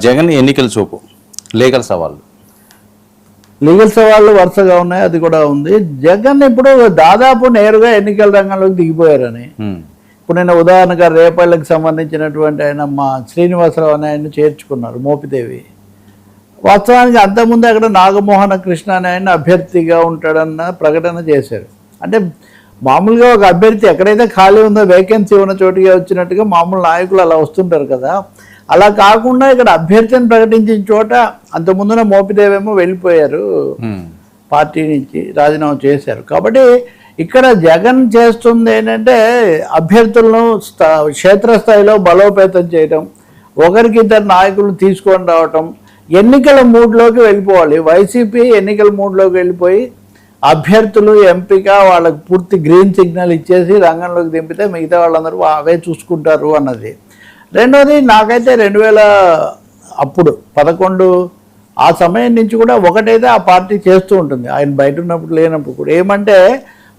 జగన్ ఎన్నికల చూపు, లీగల్ సవాళ్ళు. లీగల్ సవాళ్ళు వరుసగా ఉన్నాయి, అది కూడా ఉంది. జగన్ ఇప్పుడు దాదాపు నేరుగా ఎన్నికల రంగంలోకి దిగిపోయారని. ఇప్పుడు నేను ఉదాహరణగా రేపల్లకి సంబంధించినటువంటి ఆయన మా శ్రీనివాసరావు అని ఆయన చేర్చుకున్నారు, మోపిదేవి. వాస్తవానికి అంతకుముందు అక్కడ నాగమోహన కృష్ణ అని ఆయన అభ్యర్థిగా ఉంటాడన్న ప్రకటన చేశారు. అంటే మామూలుగా ఒక అభ్యర్థి ఎక్కడైతే ఖాళీ ఉందో వేకెన్సీ ఉన్న చోటుగా వచ్చినట్టుగా మామూలు నాయకులు అలా వస్తుంటారు కదా, అలా కాకుండా ఇక్కడ అభ్యర్థిని ప్రకటించిన చోట అంతకుముందున మోపిదేవేమో వెళ్ళిపోయారు, పార్టీ నుంచి రాజీనామా చేశారు. కాబట్టి ఇక్కడ జగన్ చేస్తుంది ఏంటంటే అభ్యర్థులను క్షేత్రస్థాయిలో బలోపేతం చేయటం, ఒకరికి ఇద్దరు నాయకులను తీసుకొని రావటం, ఎన్నికల మూడ్లోకి వెళ్ళిపోవాలి. వైసీపీ ఎన్నికల మూడ్లోకి వెళ్ళిపోయి అభ్యర్థులు ఎంపిక వాళ్ళకి పూర్తి గ్రీన్ సిగ్నల్ ఇచ్చేసి రంగంలోకి దింపితే మిగతా వాళ్ళందరూ అవే చూసుకుంటారు అన్నది. రెండోది, నాకైతే 2011 ఆ సమయం నుంచి కూడా ఒకటైతే ఆ పార్టీ చేస్తూ ఉంటుంది, ఆయన బయట ఉన్నప్పుడు లేనప్పుడు కూడా. ఏమంటే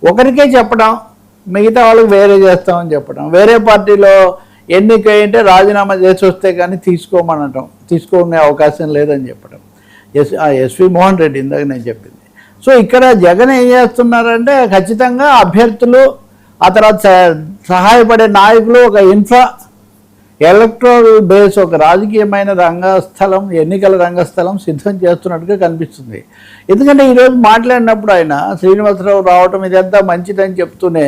ఒకరికే చెప్పడం, మిగతా వాళ్ళకి వేరే చేస్తామని చెప్పడం. వేరే పార్టీలో ఎన్నిక అంటే రాజీనామా చేసి వస్తే కానీ తీసుకోమనటం, తీసుకునే అవకాశం లేదని చెప్పడం. ఎస్వి మోహన్ రెడ్డి ఇందాక నేను చెప్పింది. సో ఇక్కడ జగన్ ఏం చేస్తున్నారంటే ఖచ్చితంగా అభ్యర్థులు, ఆ తర్వాత సహాయపడే నాయకులు, ఒక ఎలక్ట్రల్ బేస్, ఒక రాజకీయమైన రంగస్థలం, ఎన్నికల రంగస్థలం సిద్ధం చేస్తున్నట్టుగా కనిపిస్తుంది. ఎందుకంటే ఈరోజు మాట్లాడినప్పుడు ఆయన శ్రీనివాసరావు రావటం ఇదంతా మంచిదని చెప్తూనే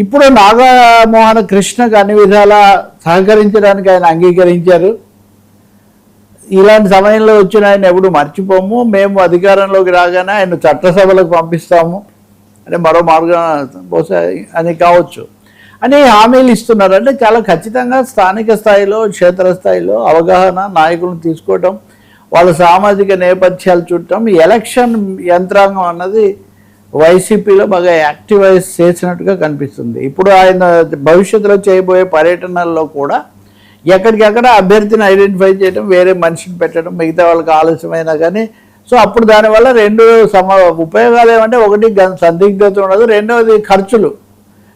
ఇప్పుడు నాగమోహన కృష్ణకు అన్ని విధాలా సహకరించడానికి ఆయన అంగీకరించారు. ఇలాంటి సమయంలో వచ్చిన ఆయన ఎప్పుడు మర్చిపోము, మేము అధికారంలోకి రాగానే ఆయన చట్టసభలకు పంపిస్తాము అంటే మరో మార్గం బహుశా అని కావచ్చు అని హామీలు ఇస్తున్నారు. అంటే చాలా ఖచ్చితంగా స్థానిక స్థాయిలో, క్షేత్రస్థాయిలో అవగాహన, నాయకులను తీసుకోవటం, వాళ్ళ సామాజిక నేపథ్యాలు చూడటం, ఎలక్షన్ యంత్రాంగం అన్నది వైసీపీలో బాగా యాక్టివైజ్ చేసినట్టుగా కనిపిస్తుంది. ఇప్పుడు ఆయన భవిష్యత్తులో చేయబోయే పర్యటనల్లో కూడా ఎక్కడికెక్కడ అభ్యర్థిని ఐడెంటిఫై చేయడం, వేరే మనిషిని పెట్టడం, మిగతా వాళ్ళకి ఆలస్యమైనా కానీ. సో అప్పుడు దానివల్ల రెండు ఉపయోగాలు ఏమంటే, ఒకటి సందిగ్ధత ఉండదు, రెండవది ఖర్చులు,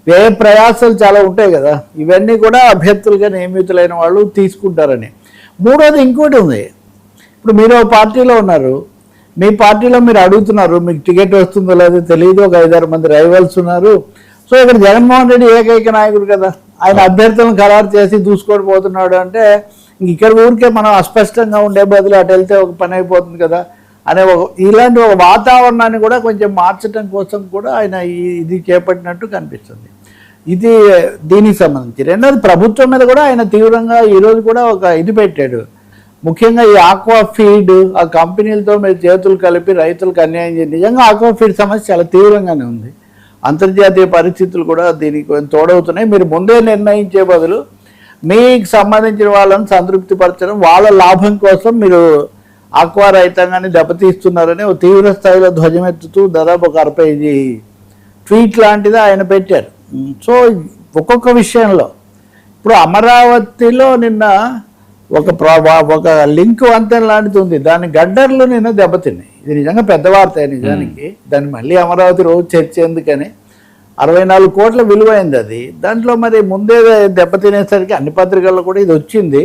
వ్యయ ప్రయాసాలు చాలా ఉంటాయి కదా, ఇవన్నీ కూడా అభ్యర్థులుగా నియమితులైన వాళ్ళు తీసుకుంటారని. మూడోది ఇంకోటి ఉంది, ఇప్పుడు మీరు పార్టీలో ఉన్నారు, మీ పార్టీలో మీరు అడుగుతున్నారు, మీకు టికెట్ వస్తుందో లేదో తెలియదు, ఒక 5-6 మంది రైవల్స్ ఉన్నారు. సో ఇక్కడ జగన్మోహన్ రెడ్డి ఏకైక నాయకుడు కదా, ఆయన అభ్యర్థులను ఖరారు చేసి దూసుకొని పోతున్నాడు అంటే ఇక్కడ ఊరికే మనం అస్పష్టంగా ఉండే బదులు అటు వెళ్తే ఒక పని అయిపోతుంది కదా అనే ఇలాంటి ఒక వాతావరణాన్ని కూడా కొంచెం మార్చడం కోసం కూడా ఆయన ఇది చేపట్టినట్టు కనిపిస్తుంది. ఇది దీనికి సంబంధించి. రెండోది, ప్రభుత్వం మీద కూడా ఆయన తీవ్రంగా ఈరోజు కూడా ఒక ఇది పెట్టాడు. ముఖ్యంగా ఈ ఆక్వా ఫీడ్, ఆ కంపెనీలతో మీరు చేతులు కలిపి రైతులకు అన్యాయం చేయండి. నిజంగా ఆక్వా ఫీడ్ సమస్య చాలా తీవ్రంగానే ఉంది. అంతర్జాతీయ పరిస్థితులు కూడా దీనికి తోడవుతున్నాయి. మీరు ముందే నిర్ణయించే బదులు మీకు సంబంధించిన వాళ్ళని సంతృప్తిపరచడం, వాళ్ళ లాభం కోసం మీరు ఆక్వా రైతాంగాన్ని దెబ్బతీస్తున్నారని ఒక తీవ్ర స్థాయిలో ధ్వజమెత్తుతూ దాదాపు ఒక 60 పేజీ ట్వీట్ లాంటిది ఆయన పెట్టారు. సో ఒక్కొక్క విషయంలో ఇప్పుడు అమరావతిలో నిన్న ఒక లింక్ వంతెన లాంటిది ఉంది, దాని గడ్డర్లు నిన్న దెబ్బతిన్నాయి. ఇది నిజంగా పెద్ద వార్త నిజానికి. దాన్ని మళ్ళీ అమరావతి రోజు చర్చ ఎందుకని 64 కోట్ల విలువైంది అది. దాంట్లో మరి ముందే దెబ్బతినేసరికి అన్ని పత్రికల్లో కూడా ఇది వచ్చింది.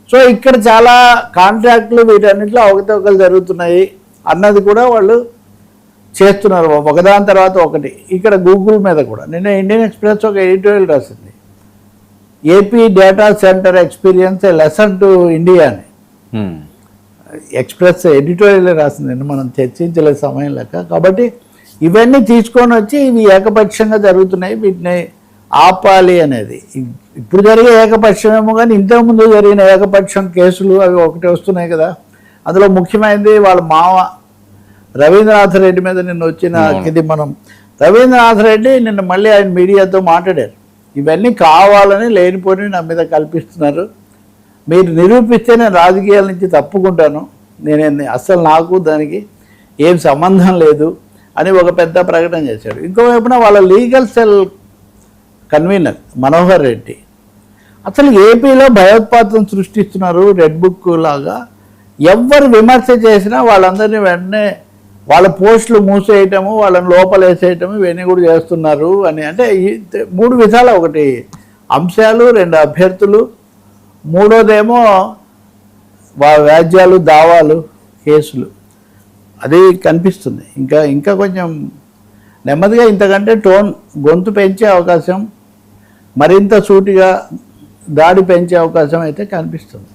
సో ఇక్కడ చాలా కాంట్రాక్టులు వీటన్నిటిలో అవకతవకలు జరుగుతున్నాయి అన్నది కూడా వాళ్ళు చేస్తున్నారు, ఒకదాని తర్వాత ఒకటి. ఇక్కడ గూగుల్ మీద కూడా నిన్న ఇండియన్ ఎక్స్ప్రెస్ ఒక ఎడిటోరియల్ రాసింది, AP data centre experience A lesson to India అని. ఎక్స్ప్రెస్ ఎడిటోరియల్ రాసింది, మనం చర్చించలే సమయం లెక్క. కాబట్టి ఇవన్నీ తీసుకొని వచ్చి ఇవి ఏకపక్షంగా జరుగుతున్నాయి, వీటిని ఆపాలి అనేది. ఇప్పుడు జరిగే ఏకపక్షమేమో కానీ ఇంతకుముందు జరిగిన ఏకపక్షం కేసులు అవి ఒకటి వస్తున్నాయి కదా. అందులో ముఖ్యమైనది వాళ్ళ మామ రవీంద్రనాథ్ రెడ్డి మీద నిన్న వచ్చిన ఇది. మనం రవీంద్రనాథ్ రెడ్డి నిన్న మళ్ళీ ఆయన మీడియాతో మాట్లాడారు, ఇవన్నీ కావాలని లేనిపోని నా మీద కల్పిస్తున్నారు, మీరు నిరూపిస్తే నేను రాజకీయాల నుంచి తప్పుకుంటాను, అసలు నాకు దానికి ఏం సంబంధం లేదు అని ఒక పెద్ద ప్రకటన చేశాడు. ఇంకోవైపున వాళ్ళ legal cell convener Manohar Reddy అసలు ఏపీలో భయోత్పాదం సృష్టిస్తున్నారు, రెడ్ బుక్ లాగా ఎవరు విమర్శ చేసినా వాళ్ళందరినీ వెంటనే వాళ్ళ పోస్టులు మూసేయటము, వాళ్ళని లోపలేసేయటము, ఇవన్నీ కూడా చేస్తున్నారు అని. అంటే 3 విధాల, ఒకటి అంశాలు, 2 అభ్యర్థులు, మూడోదేమో వ్యాజ్యాలు, దావాలు, కేసులు అది కనిపిస్తుంది. ఇంకా కొంచెం నెమ్మదిగా ఇంతకంటే గొంతు పెంచే అవకాశం, మరింత సూటిగా దాడి పెంచే అవకాశం అయితే కనిపిస్తుంది.